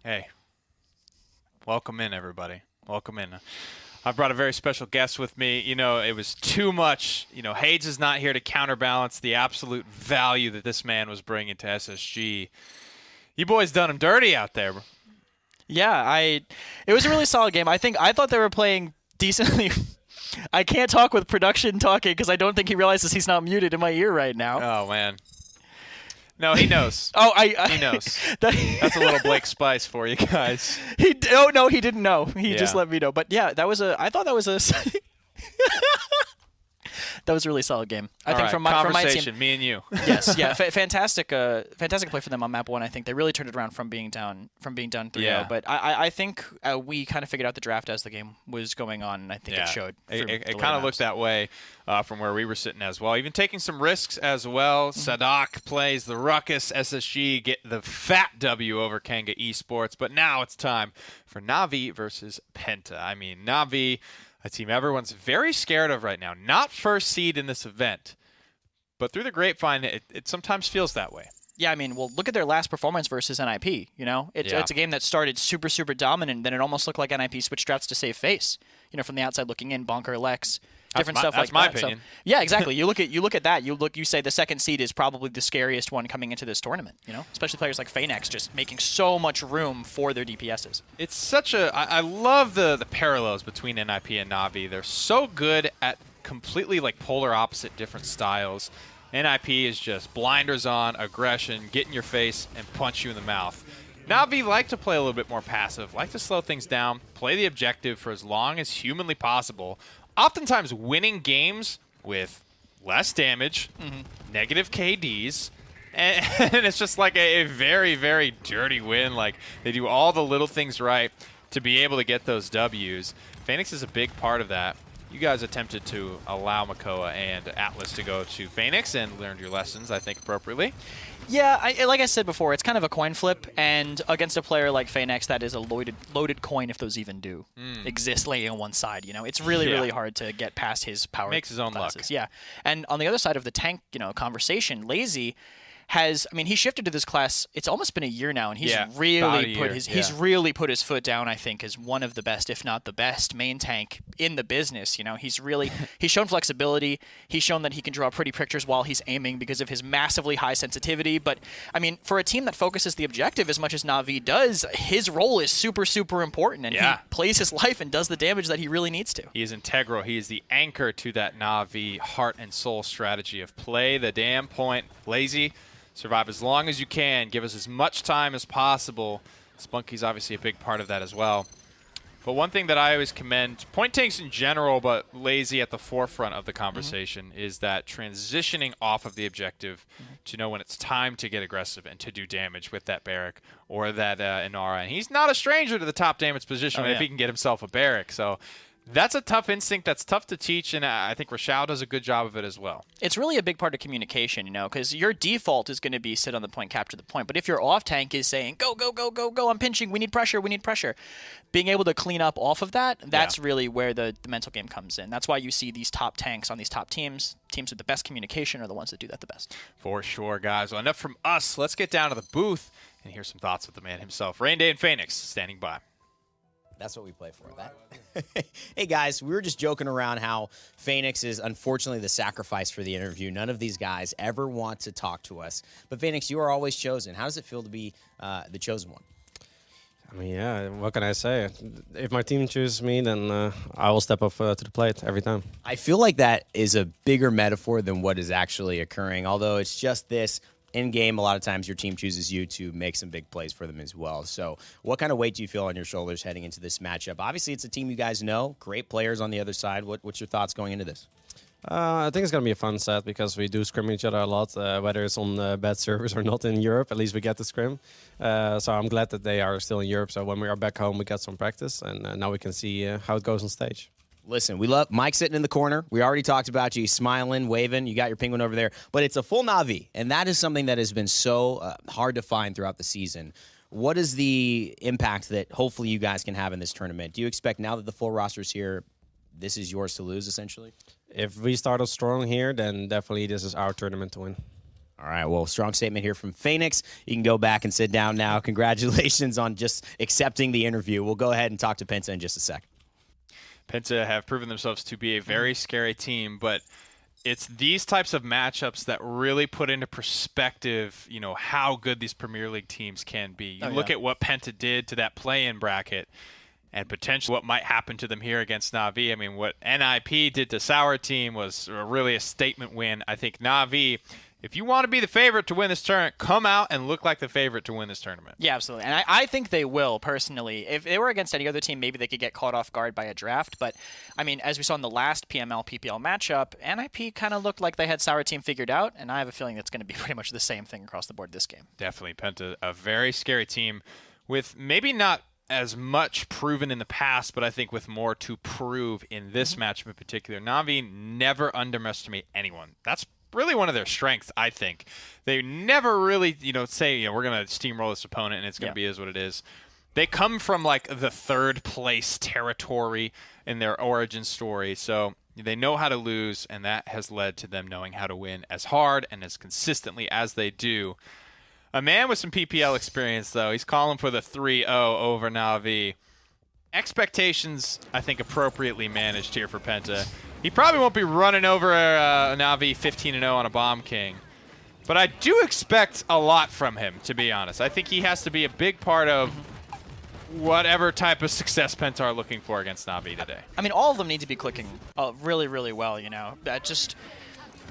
Hey, welcome in, everybody. Welcome in. I've brought a very special guest with me. It was too much. Hayes is not here to counterbalance the absolute value that this man was bringing to SSG. You boys done him dirty out there. Yeah, it was a really solid game. I thought they were playing decently. I can't talk with production talking because I don't think he realizes he's not muted in my ear right now. Oh, man. No, he knows. He knows. That's a little Blake Spice for you guys. No, he didn't know. He just let me know. But yeah, I thought that was a that was a really solid game. I think from my team, me and you. Yes, yeah, fantastic play for them on map 1. I think they really turned it around from being down 3-0. Yeah. But I think we kind of figured out the draft as the game was going on, and I think it showed. It kind of looked that way from where we were sitting as well. Even taking some risks as well. Sadak plays the Ruckus. SSG get the fat W over Kanga Esports. But now it's time for Na'Vi versus Penta. I mean, Na'Vi, a team everyone's very scared of right now. Not first seed in this event, but through the grapevine, it sometimes feels that way. Yeah, I mean, well, look at their last performance versus NIP. It's a game that started super, super dominant, then it almost looked like NIP switched strats to save face. From the outside looking in, Bonker, Lex, different stuff like that. That's my opinion. So, yeah, exactly. You look at that. You say the second seed is probably the scariest one coming into this tournament. Especially players like Phoenix just making so much room for their DPSs. It's such I love the parallels between NIP and Na'Vi. They're so good at completely polar opposite different styles. NIP is just blinders on, aggression, get in your face, and punch you in the mouth. Na'Vi like to play a little bit more passive, like to slow things down, play the objective for as long as humanly possible, oftentimes winning games with less damage, negative KDs, and it's just like a very, very dirty win. They do all the little things right to be able to get those Ws. Phoenix is a big part of that. You guys attempted to allow Makoa and Atlas to go to Phoenix and learned your lessons, I think, appropriately. Yeah, like I said before, it's kind of a coin flip, and against a player like Phoenix, that is a loaded coin if those even do exist laying on one side. It's really, really hard to get past his power. Makes his own classes. luck. Yeah, and on the other side of the tank, conversation, Lazy he shifted to this class. It's almost been a year now, and he's really put his foot down. I think as one of the best, if not the best, main tank in the business. He's shown flexibility. He's shown that he can draw pretty pictures while he's aiming because of his massively high sensitivity. But for a team that focuses the objective as much as Na'Vi does, his role is super, super important, and he plays his life and does the damage that he really needs to. He is integral. He is the anchor to that Na'Vi heart and soul strategy of play the damn point, Lazy. Survive as long as you can. Give us as much time as possible. Spunky's obviously a big part of that as well. But one thing that I always commend, point tanks in general, but Lazy at the forefront of the conversation, is that transitioning off of the objective to know when it's time to get aggressive and to do damage with that barrack or that Inara. And he's not a stranger to the top damage position if he can get himself a barrack. So that's a tough instinct. That's tough to teach, and I think Rashao does a good job of it as well. It's really a big part of communication, because your default is going to be sit on the point, capture the point. But if your off tank is saying, go, go, go, go, go, I'm pinching, we need pressure, being able to clean up off of that, that's really where the mental game comes in. That's why you see these top tanks on these top teams. Teams with the best communication are the ones that do that the best. For sure, guys. Well, enough from us. Let's get down to the booth and hear some thoughts with the man himself. Rain Day and Phoenix standing by. That's what we play for. Hey, guys, we were just joking around how Phoenix is unfortunately the sacrifice for the interview. None of these guys ever want to talk to us. But, Phoenix, you are always chosen. How does it feel to be the chosen one? What can I say? If my team chooses me, then I will step up to the plate every time. I feel like that is a bigger metaphor than what is actually occurring, although it's just this. In-game, a lot of times your team chooses you to make some big plays for them as well. So what kind of weight do you feel on your shoulders heading into this matchup? Obviously, it's a team you guys know, great players on the other side. What's your thoughts going into this? I think it's going to be a fun set because we do scrim each other a lot, whether it's on bad servers or not in Europe. At least we get to scrim. So I'm glad that they are still in Europe. So when we are back home, we get some practice, and now we can see how it goes on stage. Listen, we love Mike sitting in the corner. We already talked about you smiling, waving. You got your penguin over there. But it's a full Na'Vi, and that is something that has been so hard to find throughout the season. What is the impact that hopefully you guys can have in this tournament? Do you expect now that the full roster is here, this is yours to lose, essentially? If we start off strong here, then definitely this is our tournament to win. All right, well, strong statement here from Phoenix. You can go back and sit down now. Congratulations on just accepting the interview. We'll go ahead and talk to Penta in just a sec. Penta have proven themselves to be a very scary team, but it's these types of matchups that really put into perspective, how good these Premier League teams can be. You look at what Penta did to that play-in bracket and potentially what might happen to them here against Na'Vi. I mean, what NIP did to Sour Team was really a statement win. I think Na'Vi, if you want to be the favorite to win this tournament, come out and look like the favorite to win this tournament. Yeah, absolutely. And I think they will, personally. If they were against any other team, maybe they could get caught off guard by a draft. But, I mean, as we saw in the last PML-PPL matchup, NIP kind of looked like they had Sour Team figured out, and I have a feeling that's going to be pretty much the same thing across the board this game. Definitely. Penta, a very scary team with maybe not as much proven in the past, but I think with more to prove in this matchup in particular. Na'Vi never underestimate anyone. That's really one of their strengths, I think. They never really, say, we're going to steamroll this opponent and it's going to be is what it is. They come from like the third place territory in their origin story, so they know how to lose, and that has led to them knowing how to win as hard and as consistently as they do. A man with some PPL experience, though, he's calling for the 3-0 over Na'Vi. Expectations, I think, appropriately managed here for Penta. He probably won't be running over Na'Vi 15-0 on a Bomb King. But I do expect a lot from him, to be honest. I think he has to be a big part of whatever type of success Penta are looking for against Na'Vi today. I mean, all of them need to be clicking really, really well, Just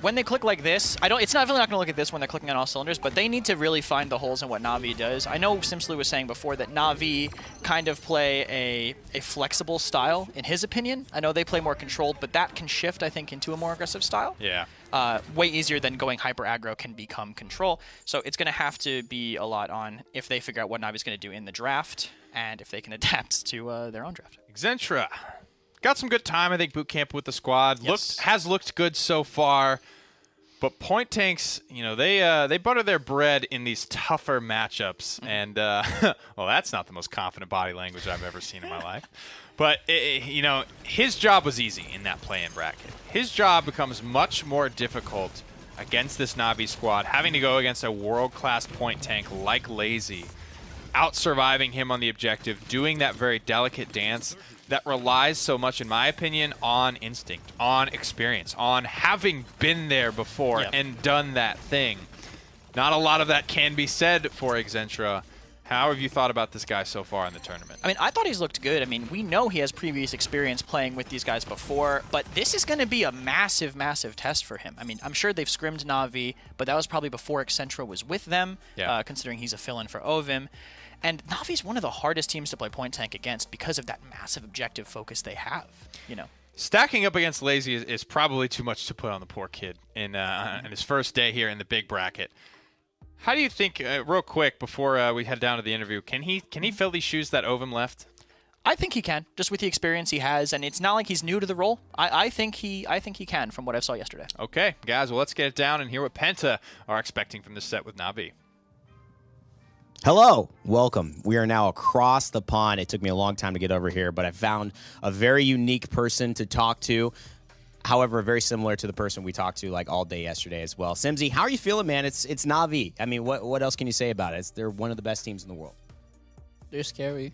when they click like this, it's not really not going to look at this when they're clicking on all cylinders, but they need to really find the holes in what Na'Vi does. I know Simsley was saying before that Na'Vi kind of play a flexible style, in his opinion. I know they play more controlled, but that can shift, I think, into a more aggressive style. Yeah. Way easier than going hyper aggro can become control. So it's going to have to be a lot on if they figure out what Na'Vi's going to do in the draft and if they can adapt to their own draft. Xentra. Got some good time, I think, boot camp with the squad. Yes. Has looked good so far. But Point Tanks, they butter their bread in these tougher matchups. And, well, that's not the most confident body language I've ever seen in my life. But, his job was easy in that play-in bracket. His job becomes much more difficult against this Na'Vi squad, having to go against a world-class Point Tank like Lazy, out-surviving him on the objective, doing that very delicate dance that relies so much, in my opinion, on instinct, on experience, on having been there before and done that thing. Not a lot of that can be said for Xentra. How have you thought about this guy so far in the tournament? I mean, I thought he's looked good. I mean, we know he has previous experience playing with these guys before, but this is going to be a massive, massive test for him. I mean, I'm sure they've scrimmed Na'Vi, but that was probably before Xentra was with them, considering he's a fill-in for Ovim. And Na'Vi's one of the hardest teams to play Point Tank against because of that massive objective focus they have, Stacking up against Lazy is probably too much to put on the poor kid in his first day here in the big bracket. How do you think, real quick, before we head down to the interview, can he fill these shoes that Ovim left? I think he can, just with the experience he has, and it's not like he's new to the role. I think he can, from what I saw yesterday. Okay, guys, well, let's get it down and hear what Penta are expecting from this set with Na'Vi. Hello, welcome. We are now across the pond. It took me a long time to get over here, but I found a very unique person to talk to. However, very similar to the person we talked to like all day yesterday as well. Simsy, how are you feeling, man? It's Na'Vi. I mean, what else can you say about it? They're one of the best teams in the world. They're scary.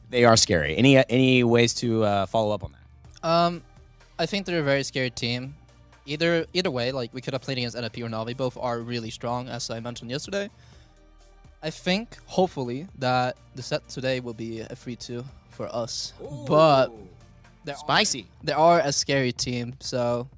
They are scary. Any ways to follow up on that? I think they're a very scary team. Either way, like we could have played against NIP or Na'Vi. Both are really strong, as I mentioned yesterday. I think, hopefully, that the set today will be a 3-2 for us. Ooh. But spicy. They are a scary team, so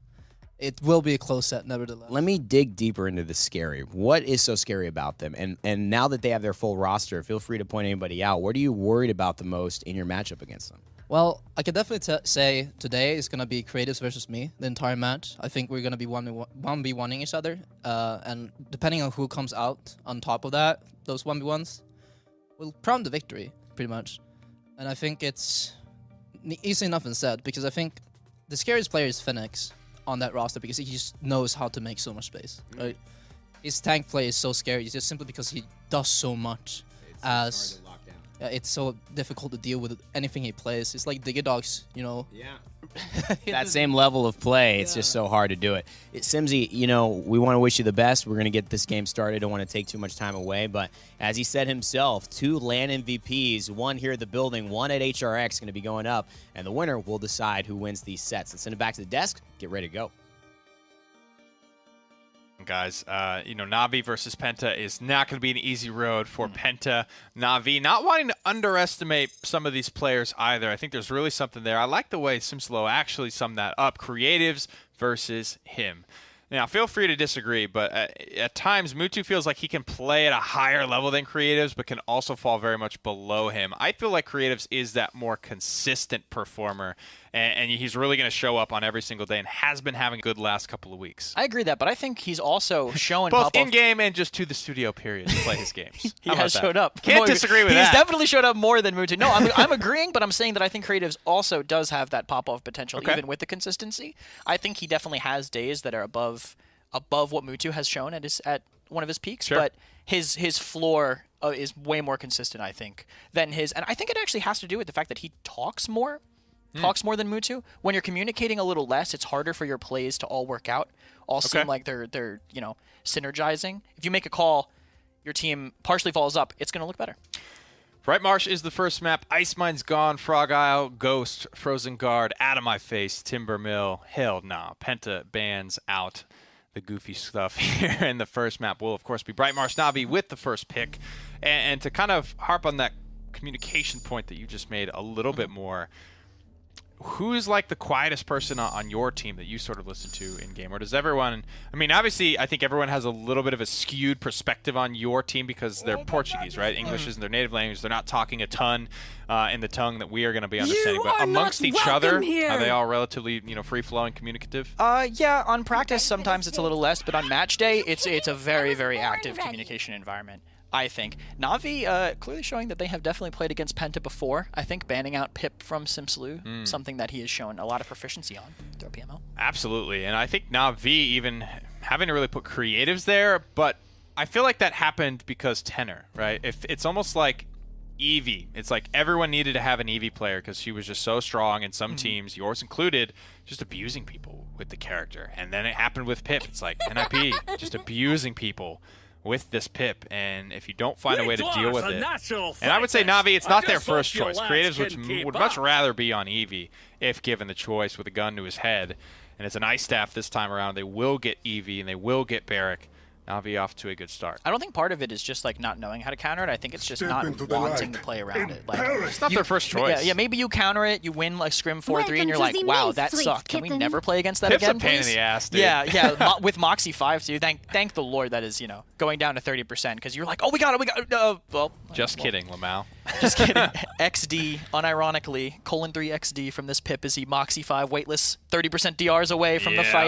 it will be a close set, nevertheless. Let me dig deeper into the scary. What is so scary about them? And now that they have their full roster, feel free to point anybody out. What are you worried about the most in your matchup against them? Well, I could definitely say today is going to be Creatives versus me, the entire match. I think we're going to be 1v1ing each other. And depending on who comes out on top of that, those 1v1s will crown the victory, pretty much. And I think it's easy enough and said, because I think the scariest player is Phoenix on that roster, because he just knows how to make so much space. Right? His tank play is so scary, it's just simply because he does so much. it's so difficult to deal with anything he plays. It's like Diggy you know. Yeah. That same level of play, it's just so hard to do it. Simsy, you know, we want to wish you the best. We're going to get this game started. Don't want to take too much time away, but as he said himself, 2 LAN MVPs, 1 here at the building, 1 at HRX going to be going up, and the winner will decide who wins these sets. Let's send it back to the desk. Get ready to go. Guys, you know, Na'Vi versus Penta is not going to be an easy road for Penta. Na'Vi not wanting to underestimate some of these players either. I think there's really something there. I like the way Simslo actually summed that up. Creatives versus him. Now, feel free to disagree, but at times, Mutu feels like he can play at a higher level than Creatives, but can also fall very much below him. I feel like Creatives is that more consistent performer, and he's really going to show up on every single day and has been having a good last couple of weeks. I agree that, but I think he's also shown both in-game and just to the studio period to play his games. He has showed up. Can't disagree with that. He's definitely showed up more than Mutu. No, I'm agreeing, but I'm saying that I think Creatives also does have that pop-off potential, even with the consistency. I think he definitely has days that are above what Mutu has shown at one of his peaks, but his floor is way more consistent, I think, than his. And I think it actually has to do with the fact that he talks more than Mutu. When you're communicating a little less, it's harder for your plays to all work out, all seem like they're you know, synergizing. If you make a call, your team partially falls up, it's going to look better. Bright Marsh is the first map. Ice Mine's gone. Frog Isle, Ghost, Frozen Guard, Out of My Face, Timber Mill. Hell nah. Penta bans out. The goofy stuff here in the first map will, of course, be Bright Marsh Na'Vi with the first pick. And to kind of harp on that communication point that you just made a little bit more, who's like the quietest person on your team that you sort of listen to in game? Or does everyone, I mean, obviously, I think everyone has a little bit of a skewed perspective on your team because they're Portuguese, right? English isn't their native language. They're not talking a ton in the tongue that we are going to be understanding. But amongst each other, are they all relatively, you know, free-flowing, communicative? Yeah, on practice, sometimes it's a little less, but on match day, it's a very, very active communication environment, I think. Na'Vi clearly showing that they have definitely played against Penta before. I think banning out Pip from Simslu, something that he has shown a lot of proficiency on through PML. Absolutely, and I think Na'Vi even having to really put creatives there, but I feel like that happened because Tenor, right? If it's almost like Eevee. It's like everyone needed to have an Eevee player because she was just so strong, and some teams, yours included, just abusing people with the character. And then it happened with Pip. It's like NIP just abusing people with this Pip, and if you don't find a way to deal with it, and I would say Na'Vi, it's not their first choice. Creatives would much rather be on Eevee if given the choice with a gun to his head, and it's an Ice Staff this time around. They will get Eevee, and they will get Barrack. Na'Vi off to a good start. I don't think part of it is just like not knowing how to counter it. I think it's just not wanting to play around it. Like, it's not their first choice. Yeah, maybe you counter it, you win like Scrim 4-3, and you're like, wow, that sucked. Can we never play against that Pip's again, a pain please? in the ass, dude. Yeah. With Moxie 5 too. Thank the Lord that is, you know, going down to 30% because you're like, oh, we got it. Just kidding, Lamau. Just kidding. XD, unironically, :3 XD from this Pip as he Moxie 5 weightless, 30% DRs away from the fight.